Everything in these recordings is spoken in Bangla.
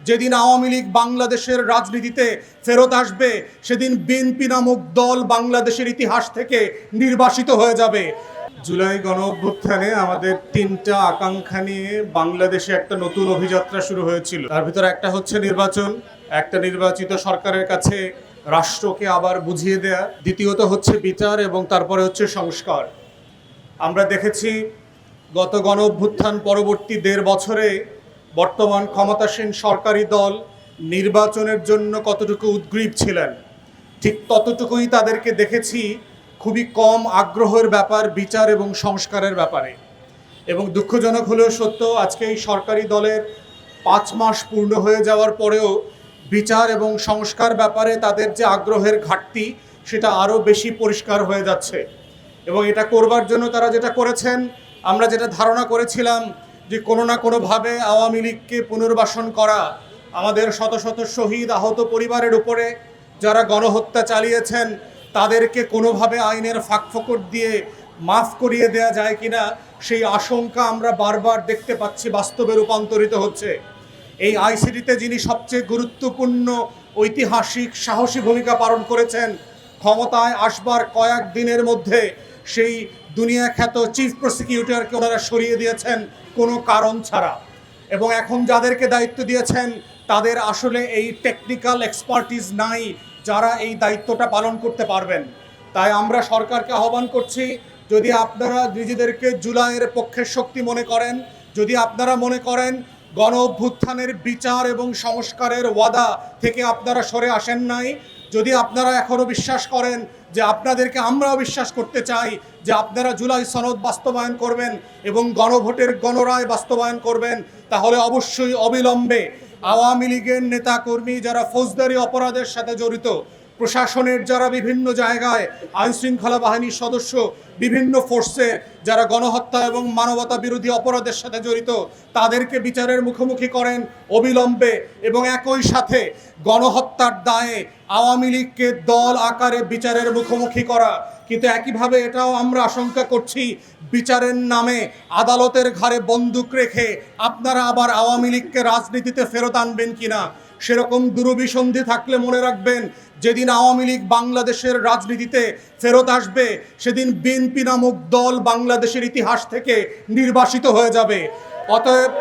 যেদিন আওয়ামী লীগ বাংলাদেশের রাজনীতিতে ফেরত আসবে সেদিন বিএনপি নামক দল বাংলাদেশের ইতিহাস থেকে নির্বাসিত হয়ে যাবে। জুলাই গণ অভ্যুত্থানে আমাদের তিনটা আকাঙ্ক্ষা নিয়ে বাংলাদেশে একটা নতুন অভিযাত্রা শুরু হয়েছিল। তার ভিতরে একটা হচ্ছে নির্বাচন, একটা নির্বাচিত সরকারের কাছে রাষ্ট্রকে আবার বুঝিয়ে দেয়া, দ্বিতীয়ত হচ্ছে বিচার এবং তারপরে হচ্ছে সংস্কার। আমরা দেখেছি গত গণ অভ্যুত্থান পরবর্তী ১.৫ বছরে বর্তমান ক্ষমতাসীন সরকারি দল নির্বাচনের জন্য কতটুকু উদ্গ্রীব ছিলেন, ঠিক ততটুকুই তাদেরকে দেখেছি খুবই কম আগ্রহের ব্যাপার বিচার এবং সংস্কারের ব্যাপারে। এবং দুঃখজনক হলেও সত্য, আজকে এই সরকারি দলের ৫ মাস পূর্ণ হয়ে যাওয়ার পরেও বিচার এবং সংস্কার ব্যাপারে তাদের যে আগ্রহের ঘাটতি সেটা আরও বেশি পরিষ্কার হয়ে যাচ্ছে। এবং এটা করবার জন্য তারা যেটা করেছেন, আমরা যেটা ধারণা করেছিলাম যে কোনো না কোনোভাবে আওয়ামী লীগকে পুনর্বাসন করা, আমাদের শত শত শহীদ আহত পরিবারের উপরে যারা গণহত্যা চালিয়েছেন তাদেরকে কোনোভাবে আইনের ফাঁকফোকর দিয়ে মাফ করিয়ে দেয়া যায় কিনা, সেই আশঙ্কা আমরা বারবার দেখতে পাচ্ছি বাস্তবে রূপান্তরিত হচ্ছে। এই আইসিটিতে যিনি সবচেয়ে গুরুত্বপূর্ণ ঐতিহাসিক সাহসী ভূমিকা পালন করেছেন, ক্ষমতায় আসবার কয়েক দিনের মধ্যে সেই দুনিয়া খ্যাত চিফ প্রসিকিউটরকে ওনারা সরিয়ে দিয়েছেন কোনো কারণ ছাড়া। এবং এখন যাদেরকে দায়িত্ব দিয়েছেন তাদের আসলে এই টেকনিক্যাল এক্সপার্টিস নাই যারা এই দায়িত্বটা পালন করতে পারবেন। তাই আমরা সরকারকে আহ্বান করছি, যদি আপনারা নিজেদেরকে জুলাইয়ের পক্ষের শক্তি মনে করেন, যদি আপনারা মনে করেন গণ অভ্যুত্থানের বিচার এবং সংস্কারের ওয়াদা থেকে আপনারা সরে আসেন নাই, যদি আপনারা এখনও বিশ্বাস করেন যে আপনাদেরকে আমরাও বিশ্বাস করতে চাই যে আপনারা জুলাই সনদ বাস্তবায়ন করবেন এবং গণভোটের গণরায় বাস্তবায়ন করবেন, তাহলে অবশ্যই অবিলম্বে আওয়ামী লীগের নেতাকর্মী যারা ফৌজদারি অপরাধের সাথে জড়িত, প্রশাসনের যারা বিভিন্ন জায়গায় আইনশৃঙ্খলা বাহিনীর সদস্য, বিভিন্ন ফোর্সে যারা গণহত্যা এবং মানবতা বিরোধী অপরাধের সাথে জড়িত, তাদেরকে বিচারের মুখোমুখি করেন অবিলম্বে। এবং একই সাথে গণহত্যার দায়ে আওয়ামী লীগকে দল আকারে বিচারের মুখোমুখি করা। কিন্তু একইভাবে এটাও আমরা আশঙ্কা করছি, বিচারের নামে আদালতের ঘাড়ে বন্দুক রেখে আপনারা আবার আওয়ামী লীগকে রাজনীতিতে ফেরত আনবেন কিনা। সেরকম দুরভিসন্ধি থাকলে মনে রাখবেন, যেদিন আওয়ামী লীগ বাংলাদেশের রাজনীতিতে ফেরত আসবে সেদিন বিএনপি নামক দল বাংলাদেশের ইতিহাস থেকে নির্বাসিত হয়ে যাবে। অতএব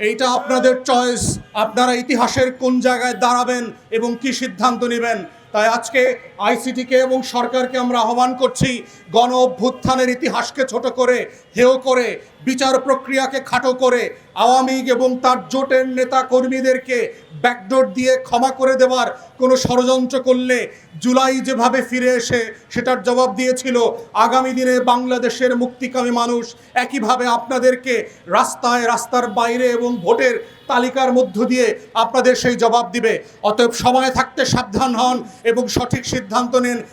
এইটা আপনাদের চয়েস, আপনারা ইতিহাসের কোন জায়গায় দাঁড়াবেন এবং কি সিদ্ধান্ত নেবেন। তাই আজকে আইসিটিকে এবং সরকারকে আমরা আহ্বান করছি, গণ অভ্যুত্থানের ইতিহাসকে ছোট করে, হেয় করে, বিচার প্রক্রিয়াকে খাটো করে আওয়ামী লীগ এবং তার জোটের নেতা কর্মীদেরকে ব্যাকডোর দিয়ে ক্ষমা করে দেওয়ার কোনো ষড়যন্ত্র করলে জুলাই যেভাবে ফিরে এসে সেটার জবাব দিয়েছিল, আগামী দিনে বাংলাদেশের মুক্তিকামী মানুষ একইভাবে আপনাদেরকে রাস্তায়, রাস্তার বাইরে এবং ভোটের তালিকার মধ্য দিয়ে আপনাদের সেই জবাব দিবে। অতএব সময় থাকতে সাবধান হন এবং সঠিক সিদ্ধান্ত নিন।